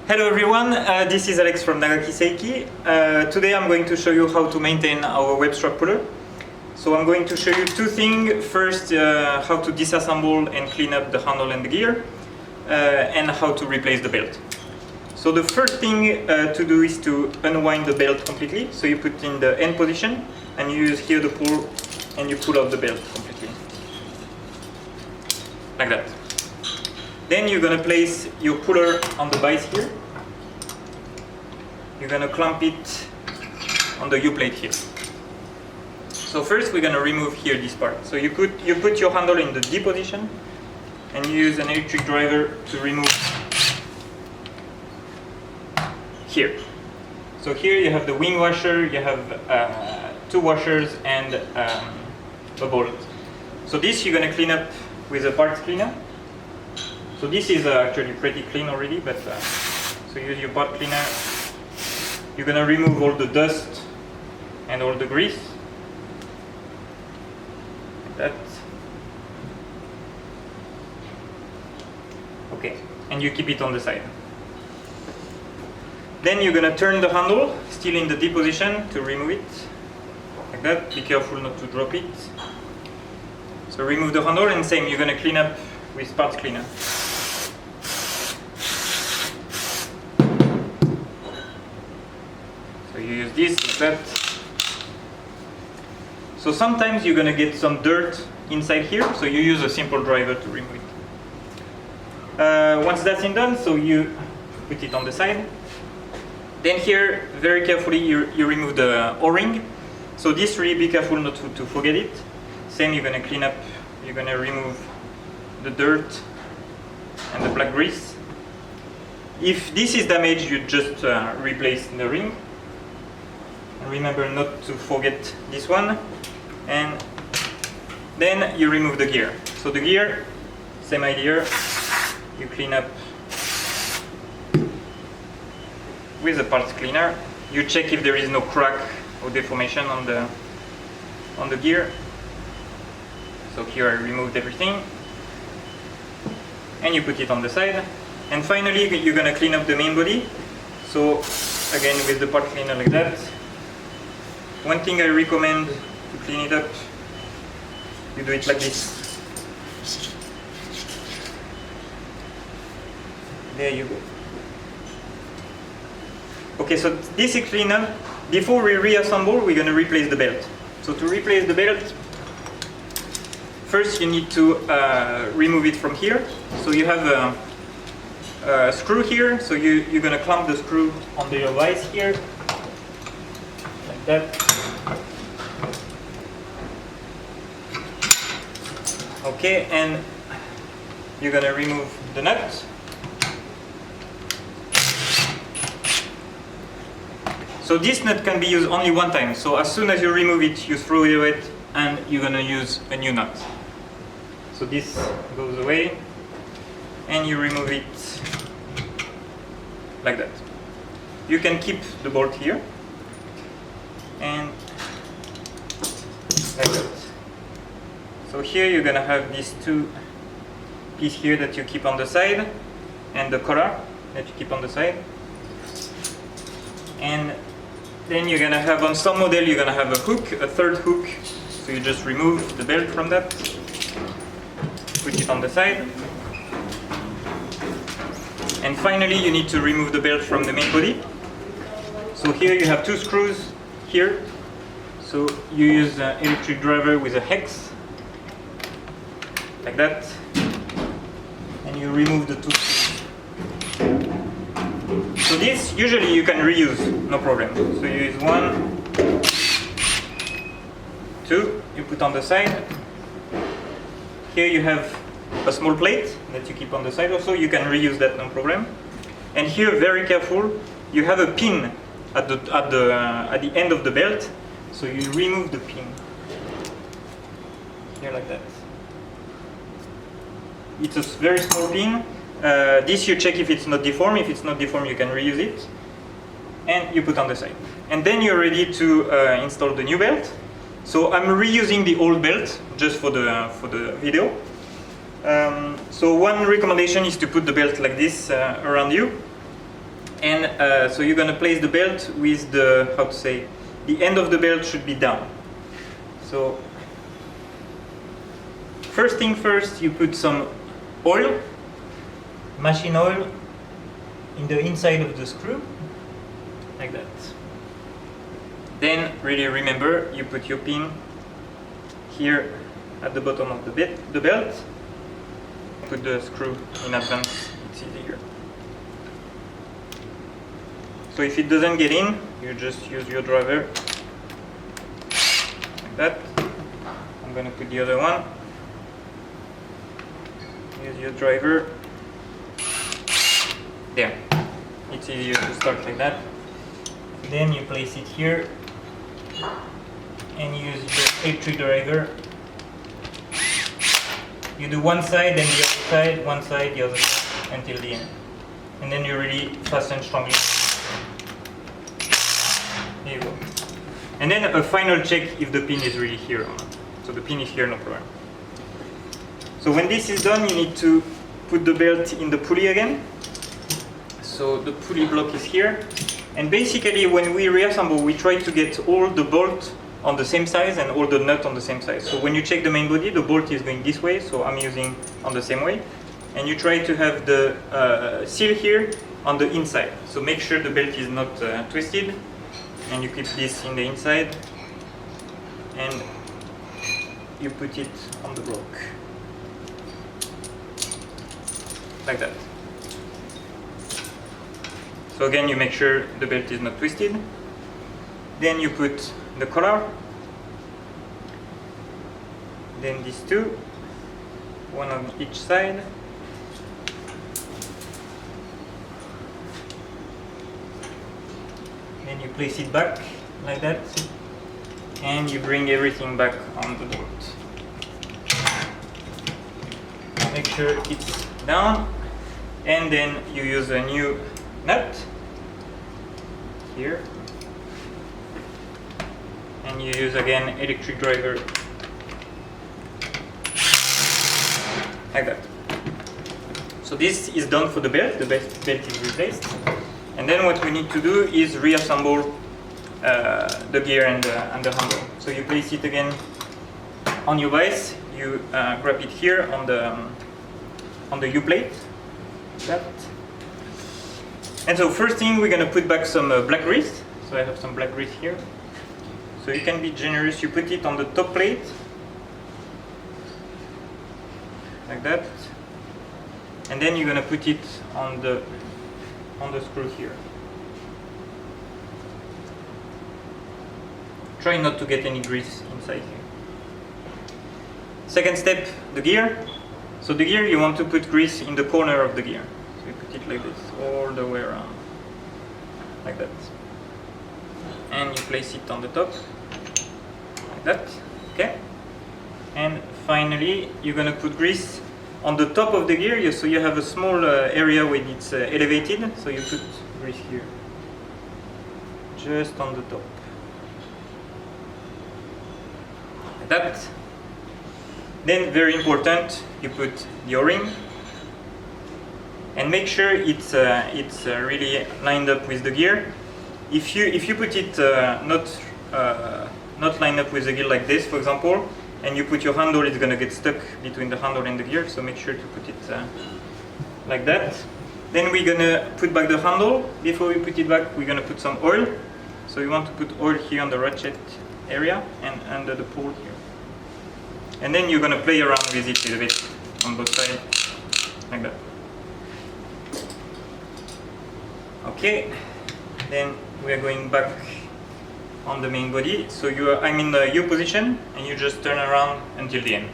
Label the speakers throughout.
Speaker 1: Hello everyone, this is Alex from Nagaki Seiki. Today I'm going to show you how to maintain our web strap puller. So I'm going to show you two things. First, how to disassemble and clean up the handle and the gear, and how to replace the belt. So the first thing to do is to unwind the belt completely. So you put in the end position and you use here the pull and you pull out the belt completely. Like that. Then you're going to place your puller on the vise here. You're going to clamp it on the U-plate here. So first we're going to remove here this part. So you put your handle in the D position and you use an electric driver to remove here. So here you have the wing washer, you have two washers and a bolt. So this you're going to clean up with a parts cleaner. So this is actually pretty clean already, but so use your part cleaner. You're going to remove all the dust and all the grease. Like that. Okay, and you keep it on the side. Then you're going to turn the handle, still in the D position, to remove it. Like that. Be careful not to drop it. So remove the handle, and same, you're going to clean up with parts cleaner. So you use this, like that. So sometimes you're going to get some dirt inside here, so you use a simple driver to remove it. Once that's done, so you put it on the side. Then here, very carefully, you remove the O-ring. So this, really be careful not to forget it. Same, you're going to clean up, you're going to remove the dirt and the black grease. If this is damaged, you just replace the ring. And remember not to forget this one. And then you remove the gear. So the gear, same idea. You clean up with a parts cleaner. You check if there is no crack or deformation on the gear. So here I removed everything. And you put it on the side. And finally you're going to clean up the main body. So again with the part cleaner like that. One thing I recommend to clean it up, you do it like this. There you go. Okay, so this is clean up. Before we reassemble, we're going to replace the belt. So to replace the belt, first you need to remove it from here. So you have a screw here, so you're going to clamp the screw on the vise here, like that. Okay, and you're going to remove the nut. So this nut can be used only one time. So as soon as you remove it, you throw it away and you're going to use a new nut. So this goes away and you remove it like that. You can keep the bolt here and like that. So here you're going to have these two pieces here that you keep on the side and the collar that you keep on the side. And then you're going to have, on some model, you're going to have a hook, a third hook. So you just remove the belt from that, put it on the side. And finally you need to remove the belt from the main body. So here you have two screws here. So you use an electric driver with a hex, like that. And you remove the two screws. So this, usually you can reuse, no problem. So you use one, two, you put on the side. Here you have a small plate that you keep on the side also, you can reuse that, no problem. And here, very careful, you have a pin at the end of the belt, so you remove the pin. Here like that. It's a very small pin. This you check if it's not deformed. If it's not deformed, you can reuse it. And you put on the side. And then you're ready to install the new belt. So I'm reusing the old belt just for the video. So one recommendation is to put the belt like this around you. And so you're going to place the belt with the, how to say, the end of the belt should be down. So first thing first, you put some oil, machine oil, in the inside of the screw, like that. Then really remember, you put your pin here at the bottom of the belt. Put the screw in advance, it's easier. So if it doesn't get in, you just use your driver, like that. I'm going to put the other one. Use your driver. There. It's easier to start like that. Then you place it here and use your electric driver. You do one side, then the other side, one side, the other side, until the end. And then you really fasten strongly. There you go. And then a final check if the pin is really here or not. So the pin is here, no problem. So when this is done, you need to put the belt in the pulley again. So the pulley block is here. And basically when we reassemble, we try to get all the bolt on the same size and all the nut on the same size. So when you check the main body, the bolt is going this way, so I'm using on the same way. And you try to have the seal here on the inside. So make sure the belt is not twisted. And you keep this in the inside. And you put it on the block. Like that. So again, you make sure the belt is not twisted. Then you put the collar. Then these two, one on each side. Then you place it back like that. And you bring everything back on the bolt. Make sure it's down. And then you use a new nut here, and you use again electric driver like that. So this is done for the belt. The belt is replaced, and then what we need to do is reassemble the gear and the handle. So you place it again on your vise. You grab it here on the U plate. That. And so first thing, we're going to put back some black grease. So I have some black grease here. So you can be generous, you put it on the top plate. Like that. And then you're going to put it on the screw here. Try not to get any grease inside here. Second step, the gear. So the gear, you want to put grease in the corner of the gear. So you put it like this, all the way around, like that. And you place it on the top, like that, okay? And finally, you're gonna put grease on the top of the gear, so you have a small area where it's elevated, so you put grease here, just on the top, like that. Then, very important, you put the O-ring, and make sure it's really lined up with the gear. If you put it not lined up with the gear like this, for example, and you put your handle, it's gonna get stuck between the handle and the gear. So make sure to put it like that. Then we're gonna put back the handle. Before we put it back, we're gonna put some oil. So you want to put oil here on the ratchet area and under the pole here. And then you're going to play around with it a little bit on both sides, like that. Okay, then we are going back on the main body. So I'm in the U position, and you just turn around until the end.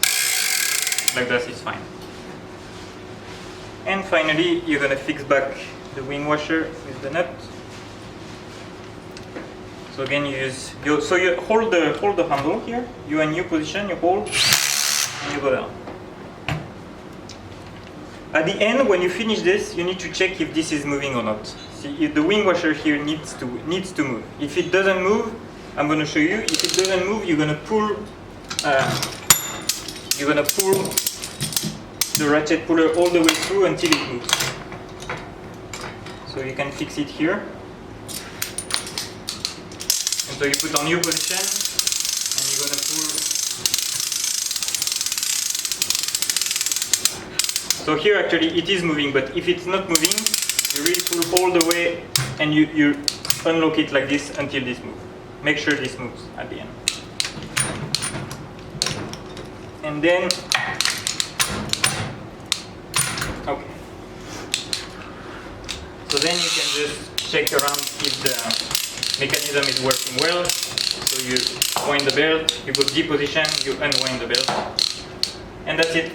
Speaker 1: Like that is fine. And finally, you're going to fix back the wing washer with the nut. So again, you hold the handle here. You are in U position, you hold, and you go down. At the end, when you finish this, you need to check if this is moving or not. See, if the wing washer here needs to move. If it doesn't move, I'm going to show you. If it doesn't move, you're going to pull the ratchet puller all the way through until it moves. So you can fix it here. And so you put on new position, and you're gonna pull. So here actually it is moving, but if it's not moving, you really pull all the way, and you unlock it like this until this moves. Make sure this moves at the end. And then, okay. So then you can just check around if the mechanism is working well. So you wind the belt, you go D position, you unwind the belt, and that's it.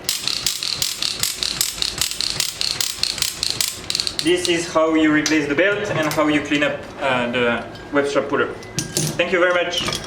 Speaker 1: This is how you replace the belt and how you clean up the web strap puller. Thank you very much.